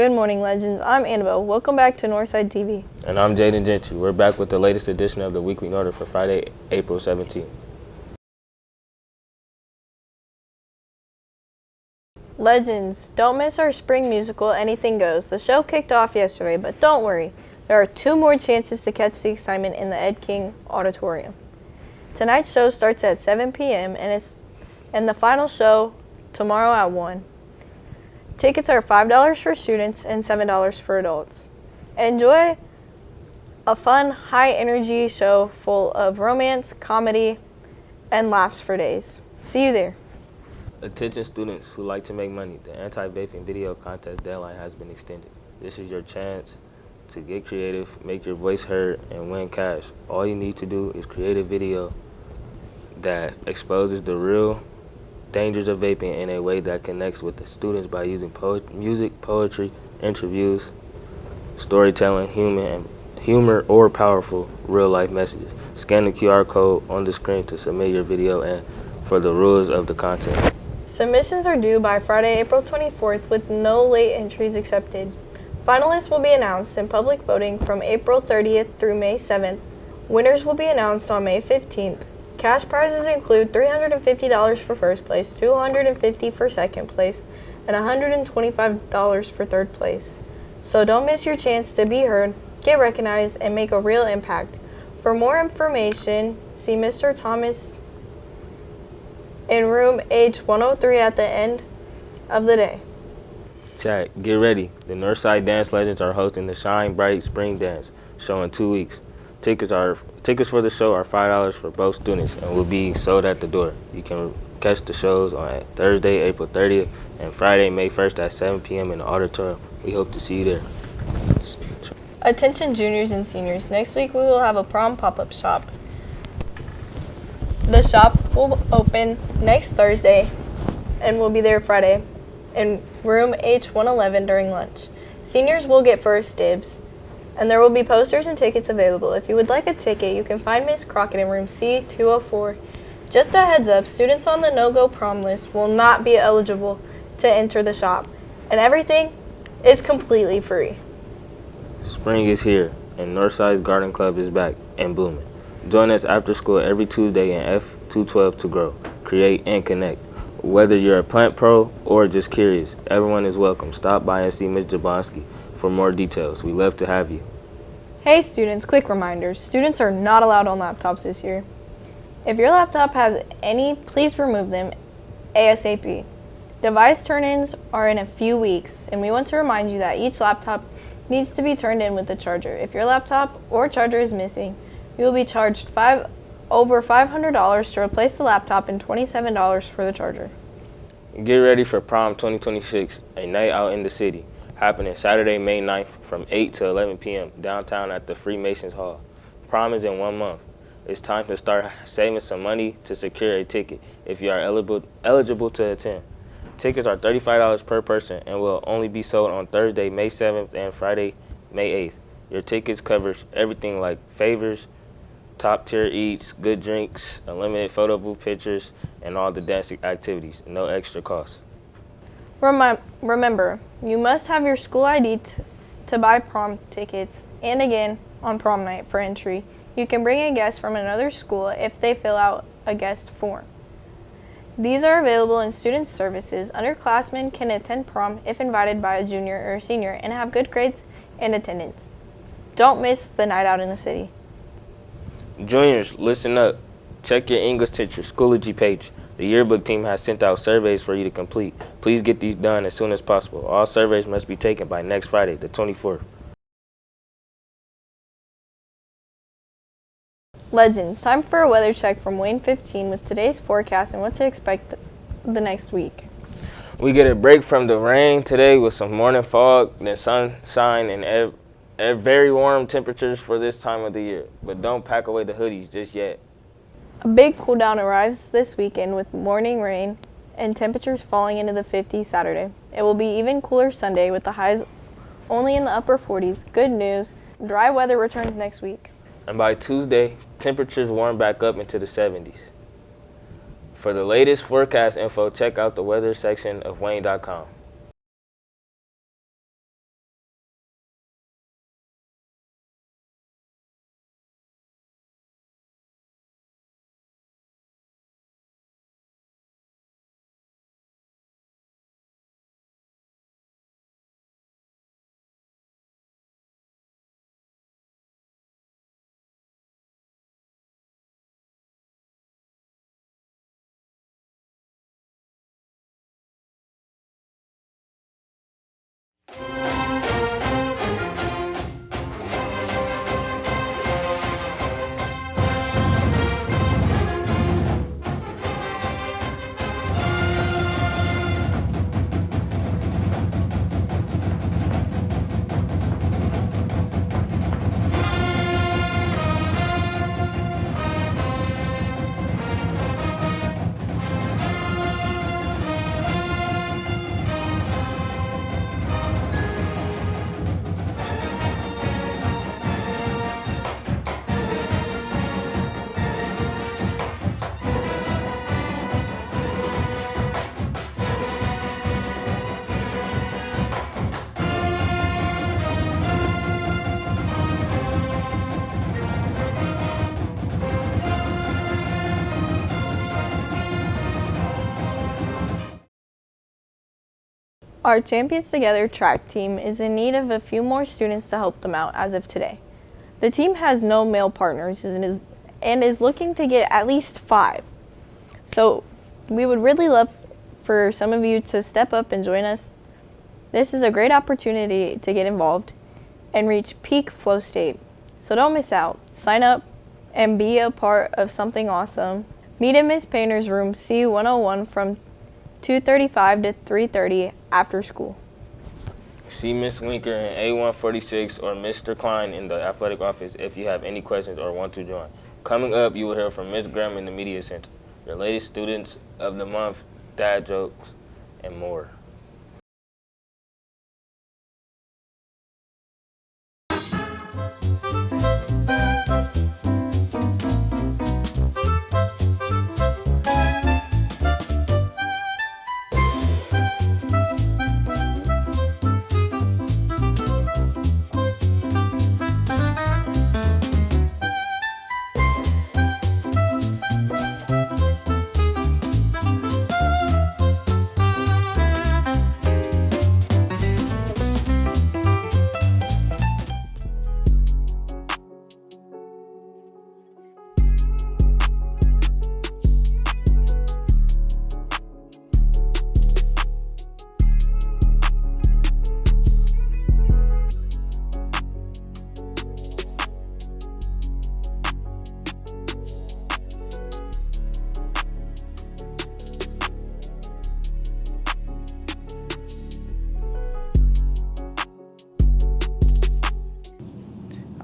Good morning, legends. I'm Annabelle. Welcome back to Northside TV. And I'm Jaden Gentry. We're back with the latest edition of the Weekly Noter for Friday, April 17th. Legends, don't miss our spring musical, Anything Goes. The show kicked off yesterday, but don't worry. There are 2 more chances to catch the excitement in the Ed King Auditorium. Tonight's show starts at 7 p.m. and the final show tomorrow at 1. Tickets are $5 for students and $7 for adults. Enjoy a fun, high-energy show full of romance, comedy, and laughs for days. See you there. Attention students who like to make money, the anti-vaping video contest deadline has been extended. This is your chance to get creative, make your voice heard, and win cash. All you need to do is create a video that exposes the real dangers of vaping in a way that connects with the students by using music, poetry, interviews, storytelling, humor, or powerful real-life messages. Scan the QR code on the screen to submit your video and for the rules of the content. Submissions are due by Friday, April 24th, with no late entries accepted. Finalists will be announced in public voting from April 30th through May 7th. Winners will be announced on May 15th. Cash prizes include $350 for first place, $250 for second place, and $125 for third place. So don't miss your chance to be heard, get recognized, and make a real impact. For more information, see Mr. Thomas in room H103 at the end of the day. Chat, get ready. The Northside Dance Legends are hosting the Shine Bright Spring Dance show in 2 weeks. Tickets for the show are $5 for both students and will be sold at the door. You can catch the shows on Thursday, April 30th and Friday, May 1st at 7 p.m. in the auditorium. We hope to see you there. Attention juniors and seniors. Next week we will have a prom pop-up shop. The shop will open next Thursday and will be there Friday in room H111 during lunch. Seniors will get first dibs, and there will be posters and tickets available. If you would like a ticket, you can find Miss Crockett in room C204. Just a heads up, students on the no-go prom list will not be eligible to enter the shop, and everything is completely free. Spring is here, and Northside's Garden Club is back and blooming. Join us after school every Tuesday in F212 to grow, create, and connect. Whether you're a plant pro or just curious, everyone is welcome. Stop by and see Ms. Jablonski for more details. We love to have you. Hey students, quick reminders. Students are not allowed on laptops this year. If your laptop has any, please remove them ASAP. Device turn-ins are in a few weeks, and we want to remind you that each laptop needs to be turned in with a charger. If your laptop or charger is missing, you will be charged over $500 to replace the laptop and $27 for the charger. Get ready for Prom 2026, a night out in the city, happening Saturday, May 9th from 8 to 11 p.m. downtown at the Freemasons Hall. Prom is in 1 month. It's time to start saving some money to secure a ticket if you are eligible to attend. Tickets are $35 per person and will only be sold on Thursday, May 7th and Friday, May 8th. Your tickets covers everything like favors, top-tier eats, good drinks, unlimited photo booth pictures, and all the dancing activities. No extra cost. Remember, you must have your school ID to buy prom tickets, and again, on prom night for entry, you can bring a guest from another school if they fill out a guest form. These are available in student services. Underclassmen can attend prom if invited by a junior or a senior and have good grades and attendance. Don't miss the night out in the city. Juniors, listen up. Check your English teacher Schoology page. The yearbook team has sent out surveys for you to complete. Please get these done as soon as possible. All surveys must be taken by next Friday, the 24th. Legends, time for a weather check from Wayne 15 with today's forecast and what to expect the next week. We get a break from the rain today with some morning fog, then sunshine, and very warm temperatures for this time of the year. But don't pack away the hoodies just yet. A big cool down arrives this weekend with morning rain and temperatures falling into the 50s Saturday. It will be even cooler Sunday with the highs only in the upper 40s. Good news, dry weather returns next week. And by Tuesday, temperatures warm back up into the 70s. For the latest forecast info, check out the weather section of Wayne.com. Our Champions Together track team is in need of a few more students to help them out as of today. The team has no male partners and is looking to get at least 5. So we would really love for some of you to step up and join us. This is a great opportunity to get involved and reach peak flow state. So don't miss out. Sign up and be a part of something awesome. Meet in Ms. Painter's room C101 from 2:35 to 3:30 after school. See Ms. Winker in A146 or Mr. Klein in the athletic office if you have any questions or want to join. Coming up, you will hear from Ms. Graham in the media center, your latest students of the month, dad jokes, and more.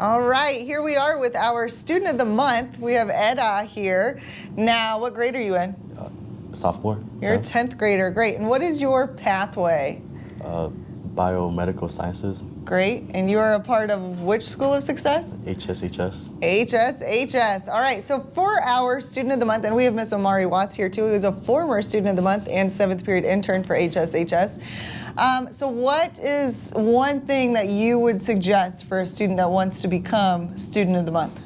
All right, here we are with our student of the month. We have Eda here. Now, what grade are you in? Sophomore. You're a 10th grader, great. And what is your pathway? Biomedical sciences. Great, and you are a part of which school of success? HSHS. HSHS. All right, so for our student of the month, and we have Miss Omari Watts here too, who's a former student of the month and 7th period intern for HSHS. So what is one thing that you would suggest for a student that wants to become student of the month?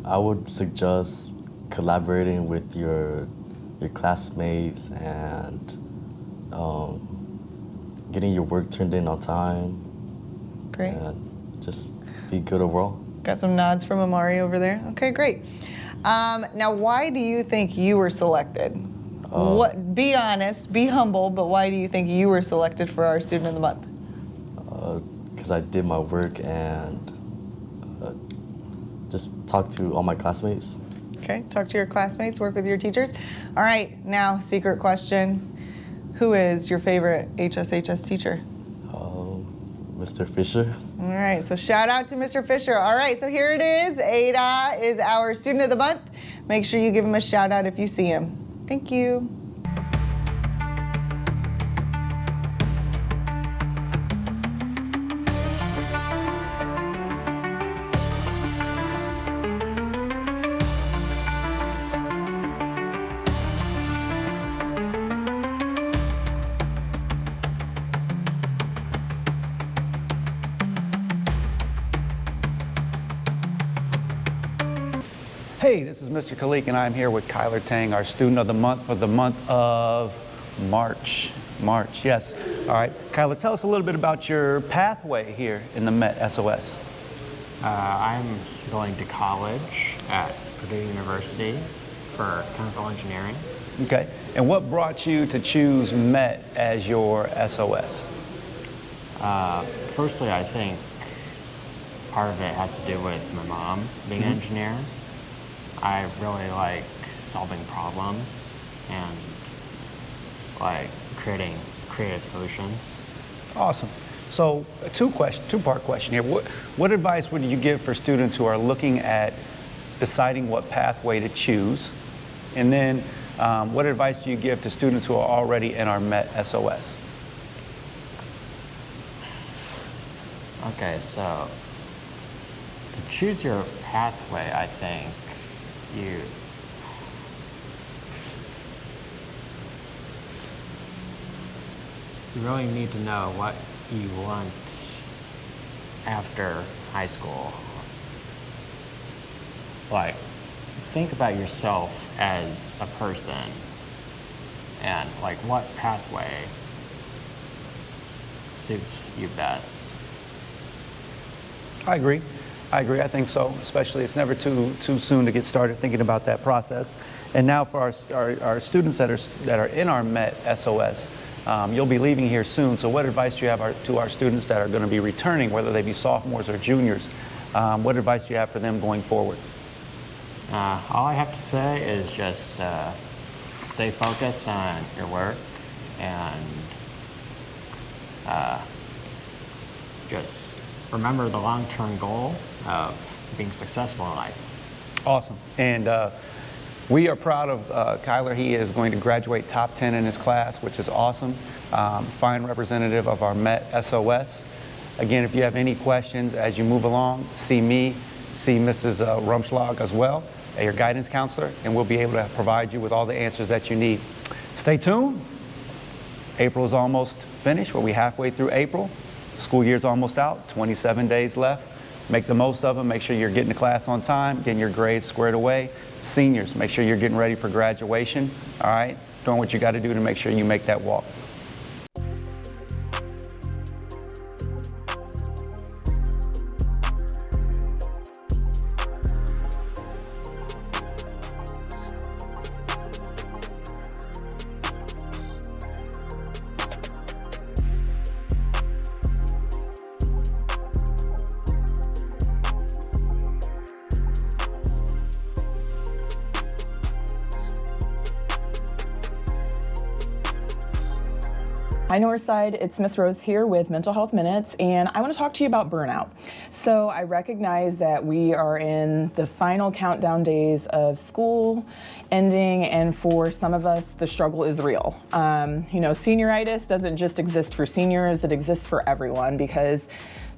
I would suggest collaborating with your classmates and getting your work turned in on time. Great. And just be good overall. Got some nods from Omari over there. Okay, great. Now, why do you think you were selected? Be honest, be humble, but why do you think you were selected for our Student of the Month? Because I did my work and just talked to all my classmates. Okay, talk to your classmates, work with your teachers. All right, now, secret question. Who is your favorite HSHS teacher? Mr. Fisher. All right, so shout out to Mr. Fisher. All right, so here it is. Ada is our Student of the Month. Make sure you give him a shout out if you see him. Thank you. Hey, this is Mr. Khalik, and I'm here with Kyler Tang, our Student of the Month for the month of March. March, yes. All right, Kyler, tell us a little bit about your pathway here in the Met SOS. I'm going to college at Purdue University for chemical engineering. Okay, and what brought you to choose Met as your SOS? Firstly, I think part of it has to do with my mom being an engineer. I really like solving problems and like creating creative solutions. Awesome. So a two-part question here. What advice would you give for students who are looking at deciding what pathway to choose? And then what advice do you give to students who are already in our MET SOS? Okay, so to choose your pathway, I think you really need to know what you want after high school. Like, think about yourself as a person and like what pathway suits you best. I agree. I think so. Especially, it's never too soon to get started thinking about that process. And now for our students that are in our MET SOS, you'll be leaving here soon. So what advice do you have to our students that are going to be returning, whether they be sophomores or juniors? What advice do you have for them going forward? All I have to say is just stay focused on your work and just remember the long-term goal of being successful in life. Awesome. And we are proud of Kyler. He is going to graduate top 10 in his class, which is awesome. Fine representative of our MET SOS. Again, if you have any questions as you move along, see me, see Mrs. Rumschlag as well, your guidance counselor, and we'll be able to provide you with all the answers that you need. Stay tuned. April is almost finished. We'll be halfway through April. School year's almost out, 27 days left. Make the most of them. Make sure you're getting to class on time, getting your grades squared away. Seniors, make sure you're getting ready for graduation, all right? Doing what you got to do to make sure you make that walk. Hi Northside, it's Miss Rose here with Mental Health Minutes, and I want to talk to you about burnout. So I recognize that we are in the final countdown days of school ending, and for some of us, the struggle is real. Senioritis doesn't just exist for seniors, it exists for everyone because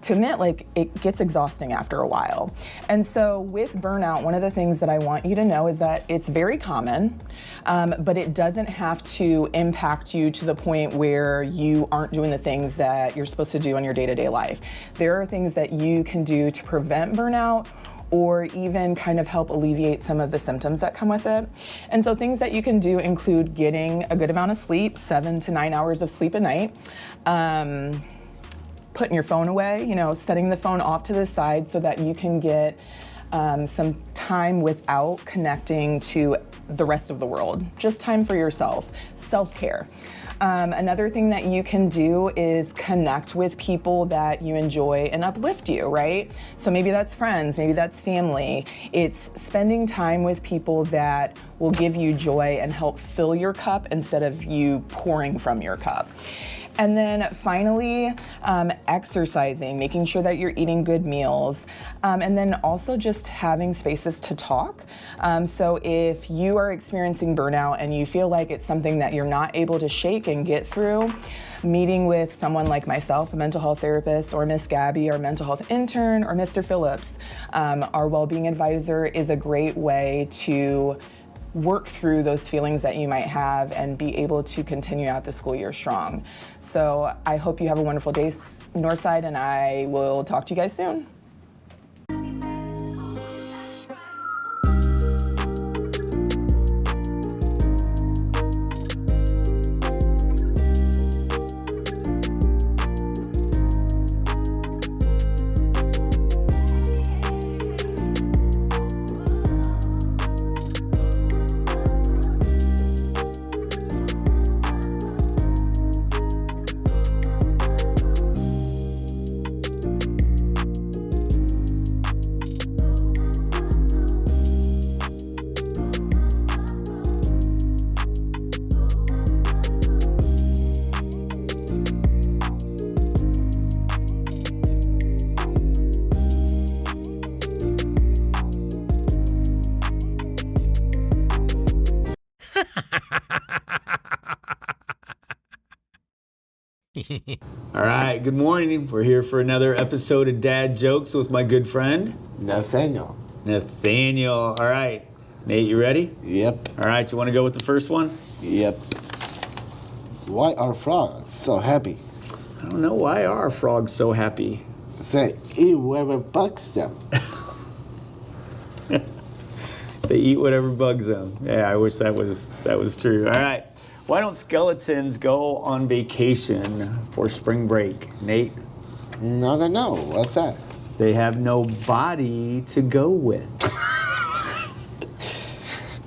to admit, it gets exhausting after a while. And so with burnout, one of the things that I want you to know is that it's very common, but it doesn't have to impact you to the point where you aren't doing the things that you're supposed to do in your day-to-day life. There are things that you can do to prevent burnout or even kind of help alleviate some of the symptoms that come with it. And so things that you can do include getting a good amount of sleep, 7 to 9 hours of sleep a night, putting your phone away, setting the phone off to the side so that you can get some time without connecting to the rest of the world. Just time for yourself, self-care. Another thing that you can do is connect with people that you enjoy and uplift you, right? So maybe that's friends, maybe that's family. It's spending time with people that will give you joy and help fill your cup instead of you pouring from your cup. And then finally, exercising, making sure that you're eating good meals, and then also just having spaces to talk. So if you are experiencing burnout and you feel like it's something that you're not able to shake and get through, meeting with someone like myself, a mental health therapist, or Miss Gabby, our mental health intern, or Mr. Phillips, our well-being advisor, is a great way to work through those feelings that you might have and be able to continue out the school year strong. So I hope you have a wonderful day, Northside, and I will talk to you guys soon. All right, good morning. We're here for another episode of Dad Jokes with my good friend Nathaniel. Nathaniel. All right, Nate, you ready? Yep. All right, you want to go with the first one? Yep. Why are frogs so happy? I don't know. Why are frogs so happy? They eat whatever bugs them. They eat whatever bugs them. Yeah, I wish that was true. All right. Why don't skeletons go on vacation for spring break, Nate? I don't know. What's that? They have no body to go with.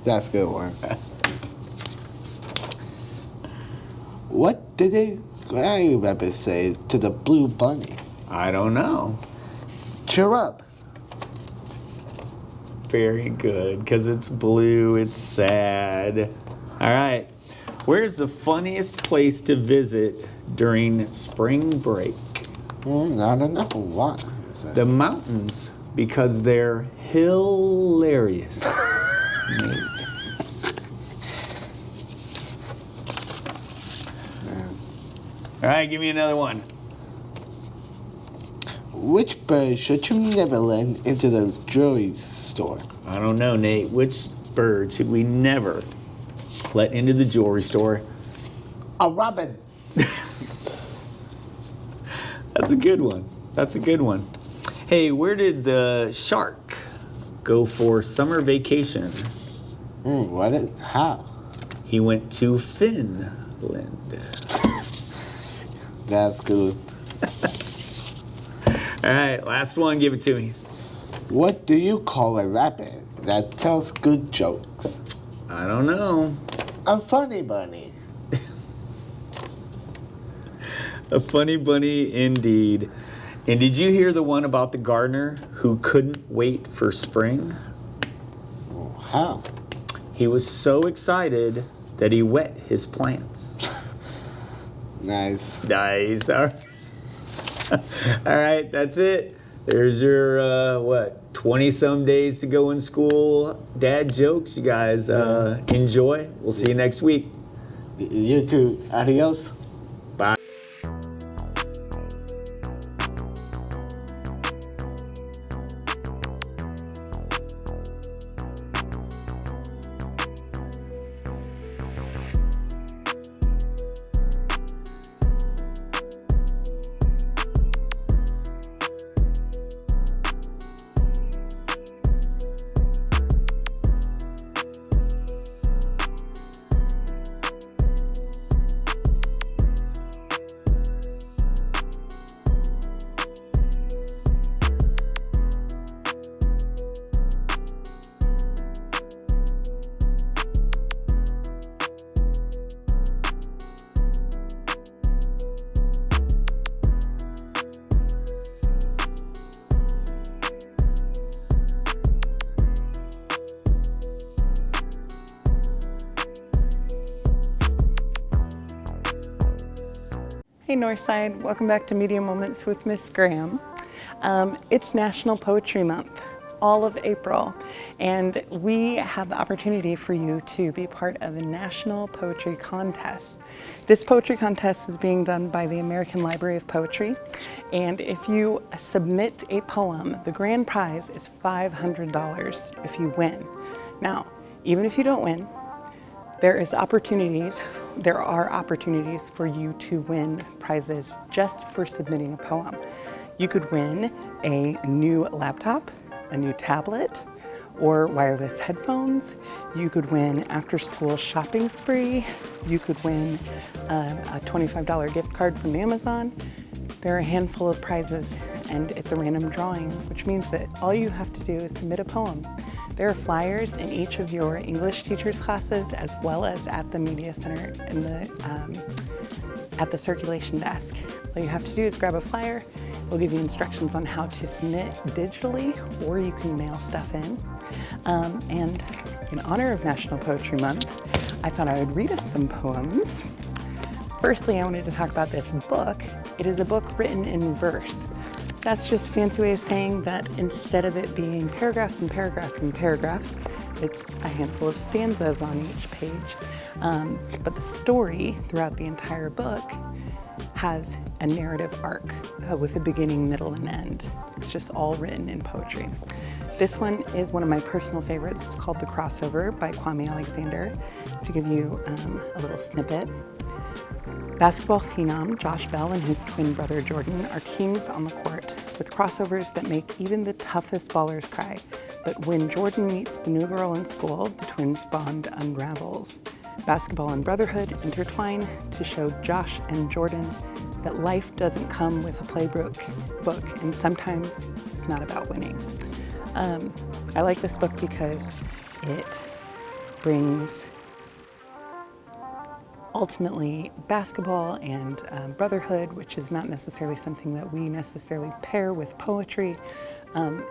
That's a good one. What did the Granny Rabbit say to the blue bunny? I don't know. Cheer up. Very good, because it's blue, it's sad. All right. Where's the funniest place to visit during spring break? I don't know. Why is that? The mountains, because they're hilarious. All right, give me another one. Which bird should you never let into the jewelry store? I don't know, Nate. Which bird should we never let into the jewelry store? A robin. That's a good one. That's a good one. Hey, where did the shark go for summer vacation? How? He went to Finland. That's good. All right, last one. Give it to me. What do you call a rabbit that tells good jokes? I don't know. A funny bunny. A funny bunny indeed. And did you hear the one about the gardener who couldn't wait for spring? How? He was so excited that he wet his plants. Nice. Nice. All right. All right, that's it. There's your, 20-some days to go in school. Dad jokes. You guys enjoy. We'll see you next week. You too. Adios. Bye. Hey Northside, welcome back to Media Moments with Miss Graham. It's National Poetry Month, all of April, and we have the opportunity for you to be part of a national poetry contest. This poetry contest is being done by the American Library of Poetry, and if you submit a poem, the grand prize is $500 if you win. Now, even if you don't win, there are opportunities for you to win prizes just for submitting a poem. You could win a new laptop, a new tablet, or wireless headphones. You could win after-school shopping spree. You could win a $25 gift card from Amazon. There are a handful of prizes, and it's a random drawing, which means that all you have to do is submit a poem. There are flyers in each of your English teachers' classes, as well as at the Media Center in at the circulation desk. All you have to do is grab a flyer. We'll give you instructions on how to submit digitally, or you can mail stuff in. And in honor of National Poetry Month, I thought I would read us some poems. Firstly, I wanted to talk about this book. It is a book written in verse. That's just a fancy way of saying that instead of it being paragraphs and paragraphs and paragraphs, It's a handful of stanzas on each page, but the story throughout the entire book has a narrative arc with a beginning, middle, and end. It's just all written in poetry. This one is one of my personal favorites. It's called The Crossover by Kwame Alexander. To give you a little snippet, basketball phenom Josh Bell and his twin brother Jordan are kings on the court with crossovers that make even the toughest ballers cry. But when Jordan meets the new girl in school, the twins' bond unravels. Basketball and brotherhood intertwine to show Josh and Jordan that life doesn't come with a playbook, and sometimes it's not about winning. I like this book because it brings ultimately basketball and brotherhood, which is not necessarily something that we necessarily pair with poetry,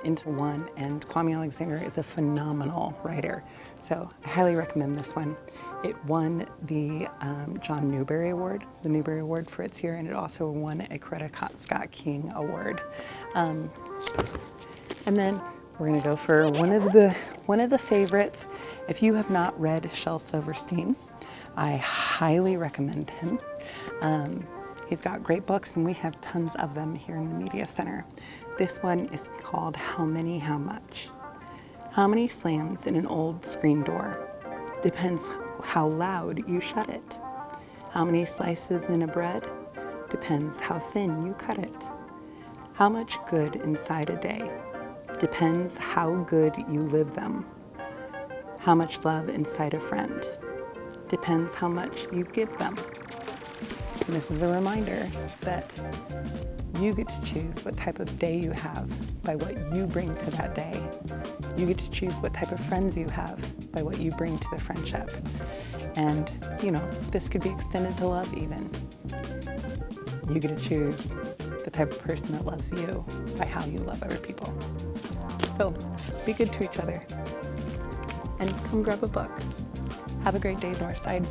into one. And Kwame Alexander is a phenomenal writer. So I highly recommend this one. It won the John Newbery Award, the Newbery Award for its year, and it also won a Coretta Scott King Award. And then we're going to go for one of the favorites. If you have not read Shel Silverstein, I highly recommend him. He's got great books, and we have tons of them here in the Media Center. This one is called How Many, How Much? How many slams in an old screen door? Depends how loud you shut it. How many slices in a bread? Depends how thin you cut it. How much good inside a day? Depends how good you live them. How much love inside a friend? Depends how much you give them. And this is a reminder that you get to choose what type of day you have by what you bring to that day. You get to choose what type of friends you have by what you bring to the friendship. And, you know, this could be extended to love even. You get to choose the type of person that loves you by how you love other people. So be good to each other and come grab a book. Have a great day, Northside.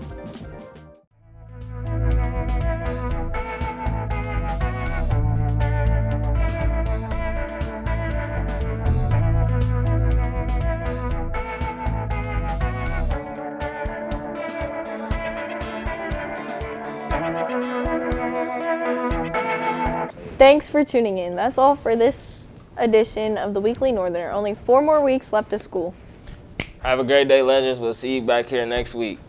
Thanks for tuning in. That's all for this edition of the Weekly Northerner. Only 4 more weeks left of school. Have a great day, Legends. We'll see you back here next week.